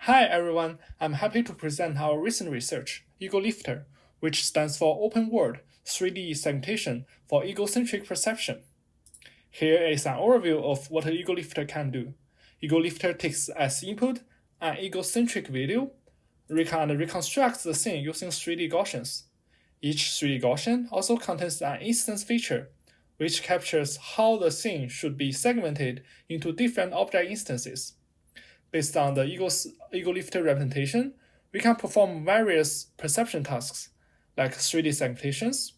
Hi everyone, I'm happy to present our recent research, EgoLifter, which stands for Open World 3D Segmentation for Egocentric Perception. Here is an overview of what EgoLifter can do. EgoLifter takes as input an egocentric video and reconstructs the scene using 3D Gaussians. Each 3D Gaussian also contains an instance feature, which captures how the scene should be segmented into different object instances. Based on the EgoLifter representation, we can perform various perception tasks like 3D segmentations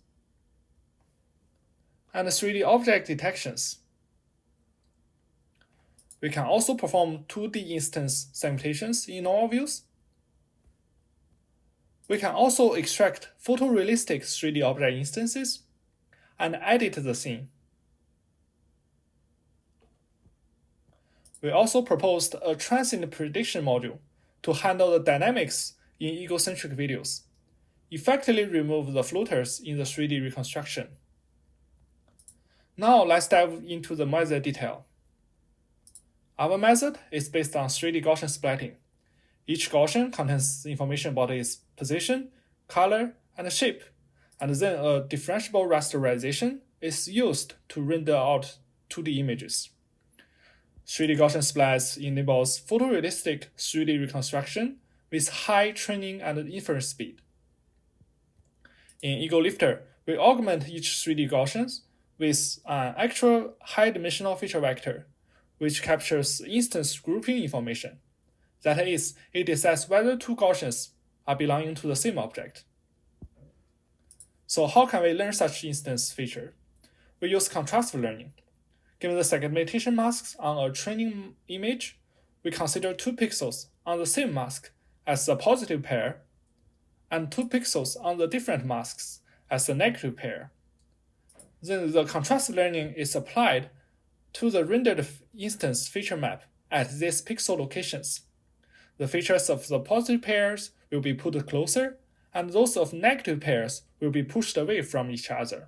and 3D object detections. We can also perform 2D instance segmentations in normal views. We can also extract photorealistic 3D object instances and edit the scene. We also proposed a transient prediction module to handle the dynamics in egocentric videos, effectively remove the floaters in the 3D reconstruction. Now let's dive into the method detail. Our method is based on 3D Gaussian splitting. Each Gaussian contains information about its position, color, and shape, and then a differentiable rasterization is used to render out 2D images. 3D Gaussian splits enables photorealistic 3D reconstruction with high training and inference speed. In EgoLifter, we augment each 3D Gaussian with an actual high-dimensional feature vector, which captures instance grouping information. That is, it decides whether two Gaussians are belonging to the same object. So how can we learn such instance feature? We use contrastive learning. Given the segmentation masks on a training image, we consider 2 pixels on the same mask as the positive pair, and 2 pixels on the different masks as the negative pair. Then the contrastive learning is applied to the rendered instance feature map at these pixel locations. The features of the positive pairs will be put closer, and those of negative pairs will be pushed away from each other.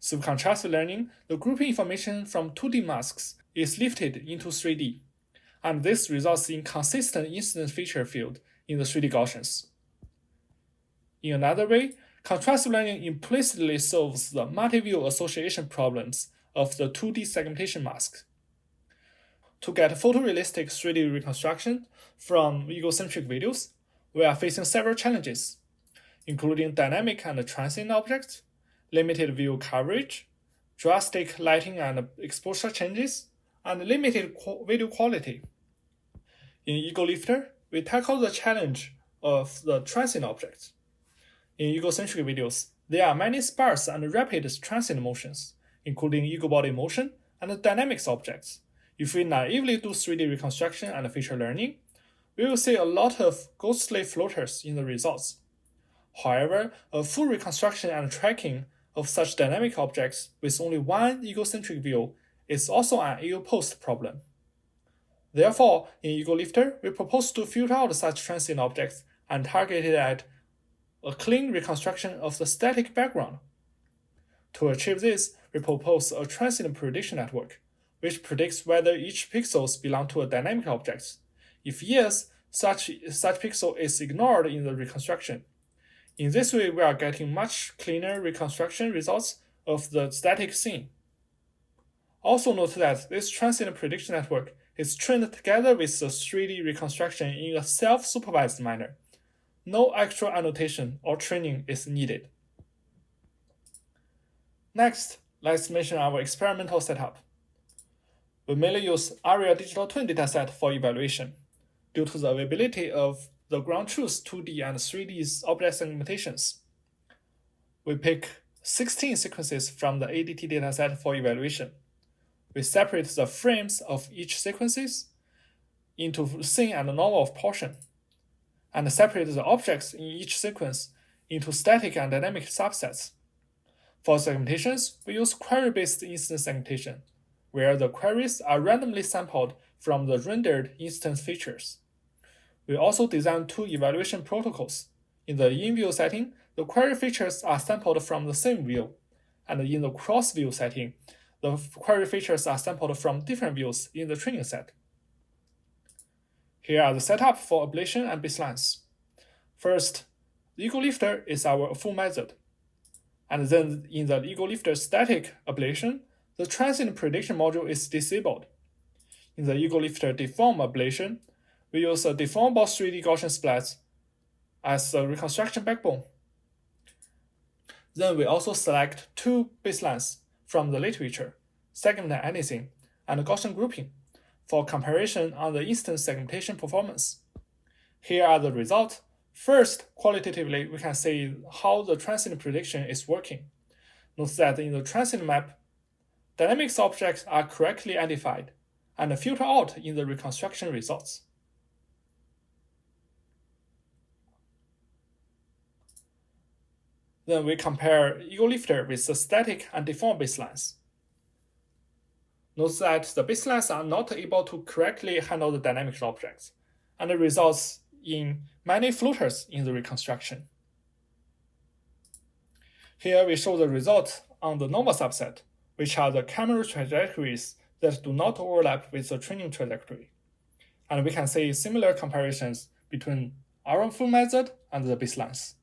Through contrastive learning, the grouping information from 2D masks is lifted into 3D, and this results in consistent instance feature field in the 3D Gaussians. In another way, contrastive learning implicitly solves the multi-view association problems of the 2D segmentation mask. To get photorealistic 3D reconstruction from egocentric videos, we are facing several challenges, including dynamic and transient objects, limited view coverage, drastic lighting and exposure changes, and limited video quality. In EgoLifter, we tackle the challenge of the transient objects. In egocentric videos, there are many sparse and rapid transient motions, including ego body motion and dynamics objects. If we naively do 3D reconstruction and feature learning, we will see a lot of ghostly floaters in the results. However, a full reconstruction and tracking of such dynamic objects with only one egocentric view is also an ill-posed problem. Therefore, in EgoLifter, we propose to filter out such transient objects and target it at a clean reconstruction of the static background. To achieve this, we propose a transient prediction network, which predicts whether each pixels belong to a dynamic object. If yes, such pixel is ignored in the reconstruction. In this way, we are getting much cleaner reconstruction results of the static scene. Also note that this transient prediction network is trained together with the 3D reconstruction in a self-supervised manner. No actual annotation or training is needed. Next, let's mention our experimental setup. We mainly use Aria Digital Twin dataset for evaluation, due to the availability of the ground truth 2D and 3D object segmentations. We pick 16 sequences from the ADT dataset for evaluation. We separate the frames of each sequences into scene and normal portion, and separate the objects in each sequence into static and dynamic subsets. For segmentations, we use query-based instance segmentation, where the queries are randomly sampled from the rendered instance features. We also designed 2 evaluation protocols. In the in-view setting, the query features are sampled from the same view, and in the cross-view setting, the query features are sampled from different views in the training set. Here are the setup for ablation and baselines. First, the EgoLifter is our full method. And then in the EgoLifter static ablation, the transient prediction module is disabled. In the EgoLifter deform ablation, we use a deformable 3D Gaussian splats as the reconstruction backbone. Then we also select two baselines from the literature, segment anything, and Gaussian grouping, for comparison on the instant segmentation performance. Here are the results. First, qualitatively, we can see how the transient prediction is working. Note that in the transient map, dynamics objects are correctly identified and filter out in the reconstruction results. Then we compare EgoLifter with the static and deformed baselines. Note that the baselines are not able to correctly handle the dynamics objects, and it results in many floaters in the reconstruction. Here we show the results on the normal subset, which are the camera trajectories that do not overlap with the training trajectory. And we can see similar comparisons between our full method and the baselines.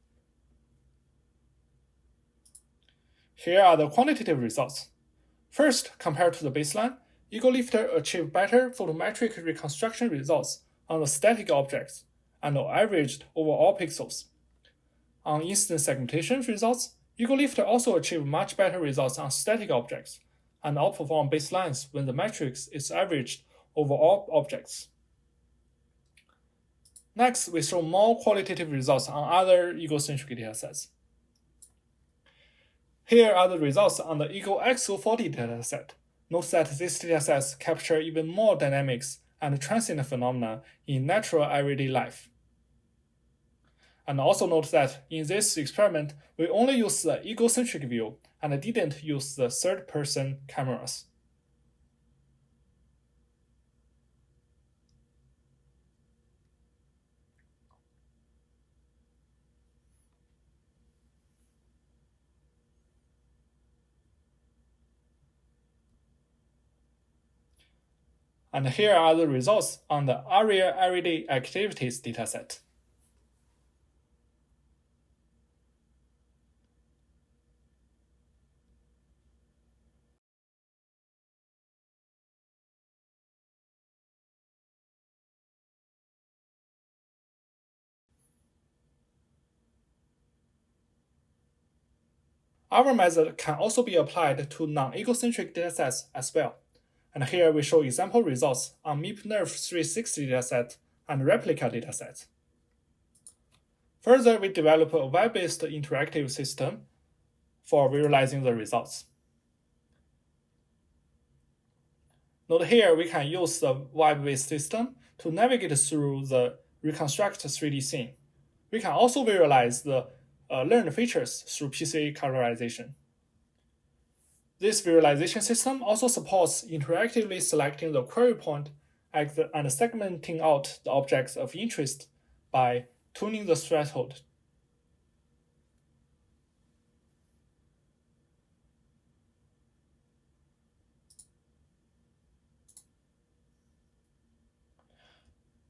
Here are the quantitative results. First, compared to the baseline, EgoLifter achieved better photometric reconstruction results on the static objects and averaged over all pixels. On instant segmentation results, EgoLifter also achieved much better results on static objects and outperformed baselines when the matrix is averaged over all objects. Next, we show more qualitative results on other egocentric datasets. Here are the results on the EgoXO40 dataset. Note that these datasets capture even more dynamics and transient phenomena in natural everyday life. And also note that in this experiment, we only use the egocentric view and didn't use the third-person cameras. And here are the results on the Aria Everyday Activities dataset. Our method can also be applied to non-egocentric datasets as well. And here we show example results on MIP-NERV 360 dataset and replica dataset. Further, we develop a web-based interactive system for visualizing the results. Note here we can use the web-based system to navigate through the reconstruct 3D scene. We can also visualize the learned features through PCA colorization. This visualization system also supports interactively selecting the query point and segmenting out the objects of interest by tuning the threshold.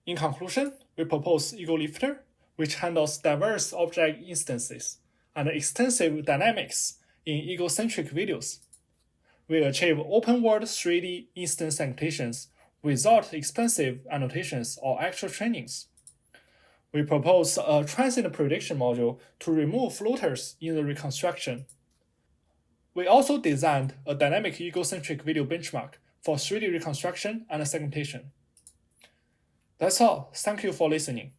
In conclusion, we propose EgoLifter, which handles diverse object instances and extensive dynamics in egocentric videos. We achieve open-world 3D instant segmentations without expensive annotations or extra trainings. We propose a transient prediction module to remove floaters in the reconstruction. We also designed a dynamic egocentric video benchmark for 3D reconstruction and segmentation. That's all. Thank you for listening.